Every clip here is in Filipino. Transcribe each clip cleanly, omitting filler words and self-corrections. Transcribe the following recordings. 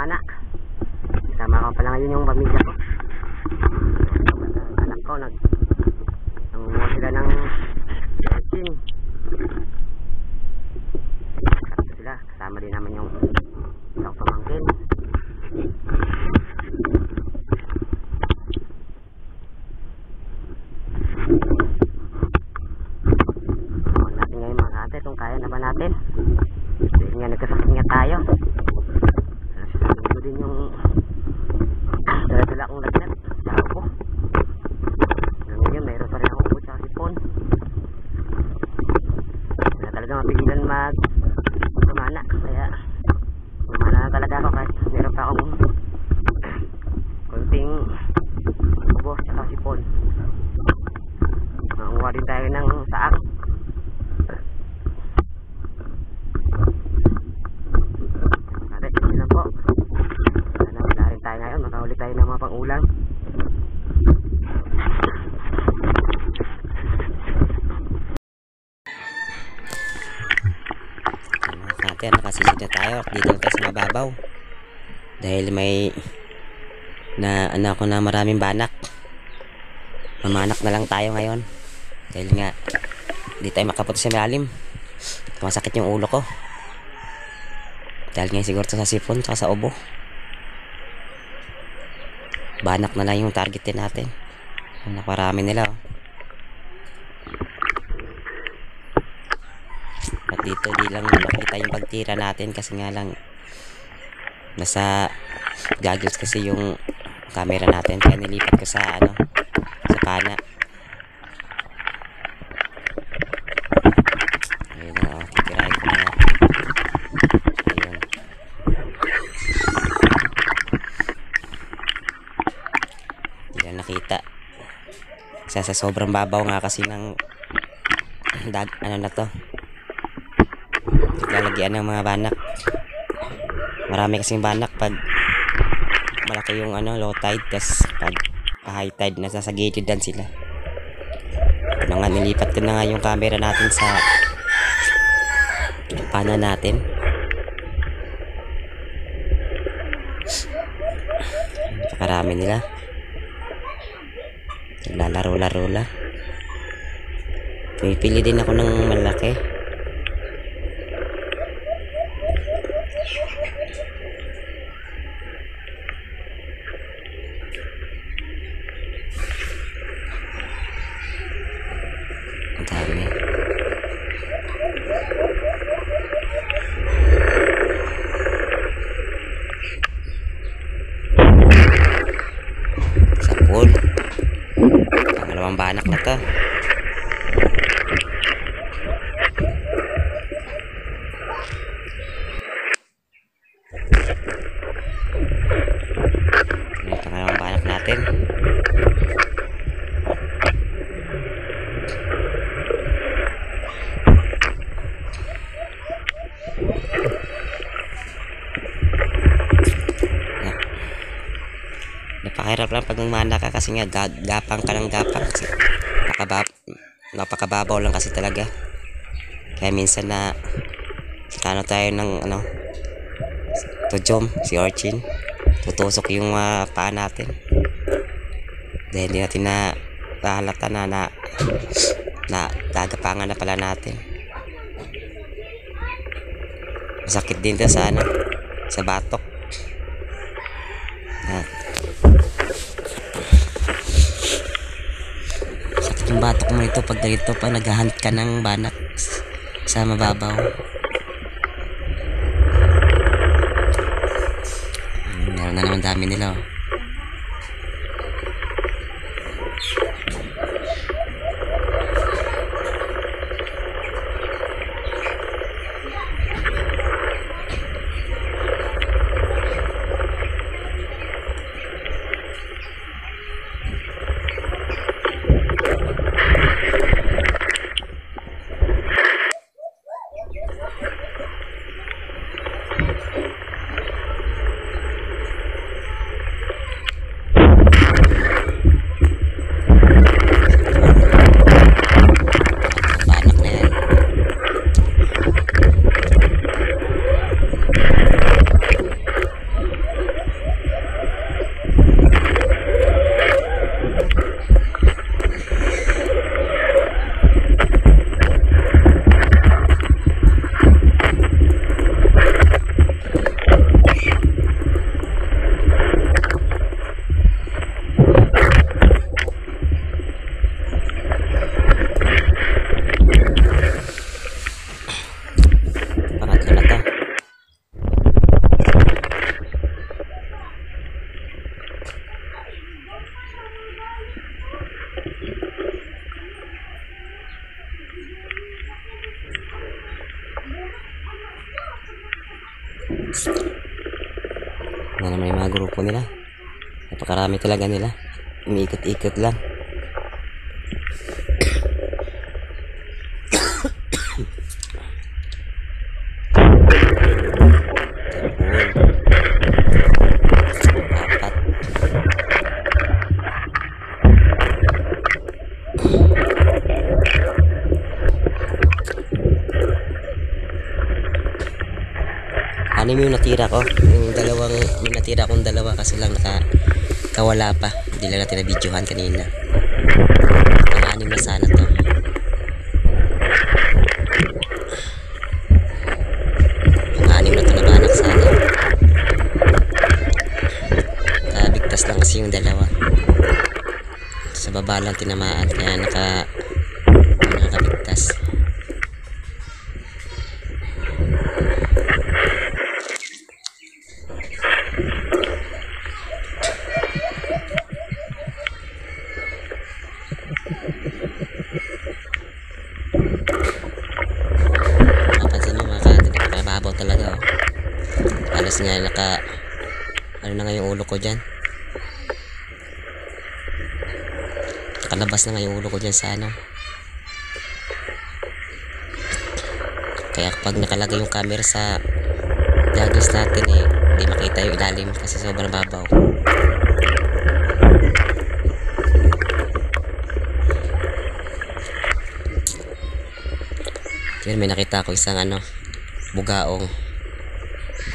pana. Kasama ko pala ngayon yung pamilya ko. Anak ko nangunguha sila ng urchin. Sakto sila, kasama din naman yung isang pamangkin. Natin ngayon mga kate kung kaya na ba natin. Dahil nga nagkasakit nga tayo. Sasabihin ko din yung dala-dala akong lagnat sa upo. Ngayon mayroon pa rin akong upo tsaka sipon. Wala talaga mapigilan kumana. Kaya kumana na talaga ako kahit meron pa akong konting ubo tsaka sipon. Manguha din tayo ng saang. Makahuli tayo ng mga pang-ulam. Natin, nakasisid na tayo. Dito tayo sa mababaw. Dahil may ako na maraming banak. Mamanak na lang tayo ngayon. Dahil nga di tayo makapunta sa malalim. Masakit yung ulo ko. Dahil nga siguro sa sipon at sa ubo. Banak na lang yung targetin natin. Naparami nila oh. At dito di lang makita yung pagtira natin kasi nga lang nasa goggles kasi yung camera natin, kaya nilipat ko sa sa pana. Ayun na oh, titirahin ko na. Ayun. Nakita sa sobrang babaw nga kasi ng na to, lalagyan ng mga banak. Marami kasing banak pag malaki yung low tide, tas pag high tide nasa gilid dan sila. Ito nga, nilipat ko na nga yung camera natin sa pana natin. Napakarami nila. Naglalaro-laro la. Pipili din ako ng malaki. Ang dami. Sa pool. Pangalawang banak na to. Yung pangalawang banak natin. Napakahirap lang pag umana ka kasi nga gapang ka ng gapang. Napakababaw lang kasi talaga. Kaya minsan na tayo ng tujom, si urchin. Tutusok yung paa natin. Dahil hindi natin na halata na dadapangan na pala natin. Masakit din sa sa batok. Sakit yung batok mo ito pag dito pa naghahunt ka ng banak sa mababaw. Meron na naman dami nila oh. Na naman yung mga grupo nila. Napakarami talaga nila. Umiikot-ikot lang. Apat. Anim yung natira ko. Yung dalawang, may natira kong dalawa kasi lang nakawala pa. Hindi lang natin na-videohan kanina. Ang anim na sana to. Ang anim na to na banak sana. Bigtas lang kasi yung dalawa. Sa baba lang tinamaan kaya nakabigtas. Mapansin nyo mga kantin, nakababaw talaga oh. Alas nga ano na nga yung ulo ko dyan. Nakalabas na nga yung ulo ko dyan sa ano. Kaya kapag nakalagay yung camera sa goggles natin hindi makita yung ilalim kasi sobrang babaw. Yun, may nakita ko isang bugaong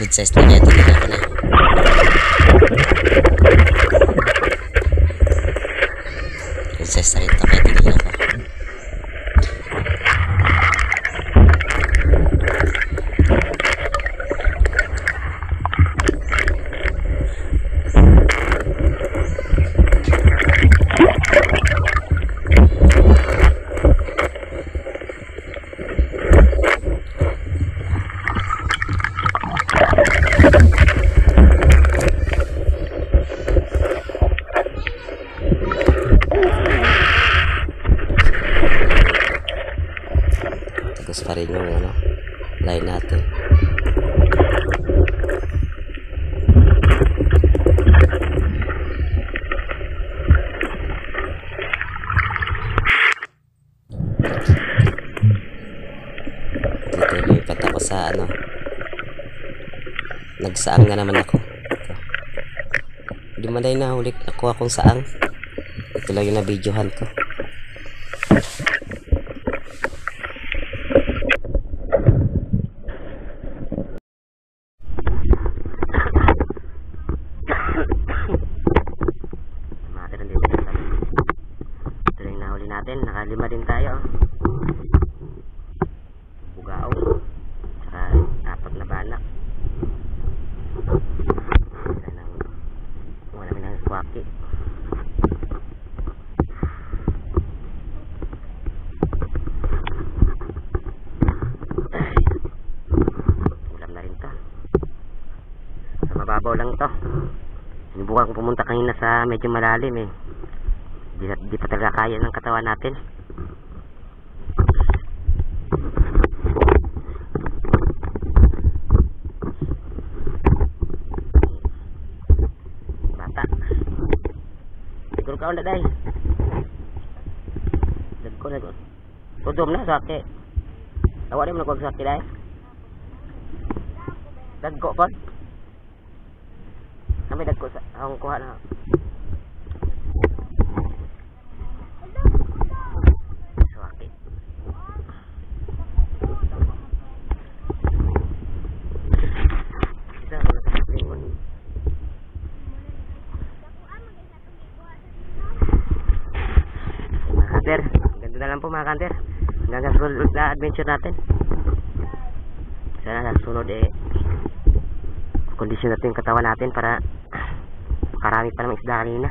good size na kaya tinila ko na. Good size na rin ito kaya tinila ko. Tapos pa rin yung line natin. Dito lipat ako sa nagsaang na naman ako. Di malay na huli ako akong saang. Ito lang yung na-videohan ko. Natin, nakalima din tayo bugao saka apat na banak. Wala namin ng squawky. Ulam na rin to sa mababaw lang to. Sinubukan ko pumunta kanina sa medyo malalim di pa talaga kaya ng katawan natin. Bata siguro ka daday nagko tudom na sake awa rin mo nagwag sake dahi dagko pa kami dagko sa akong kuha na ganda na lang po mga kanter hanggang sa sunod na adventure natin. Sana sa sunod kondisyon natin yung katawan natin para makarami pa naman isda kanina.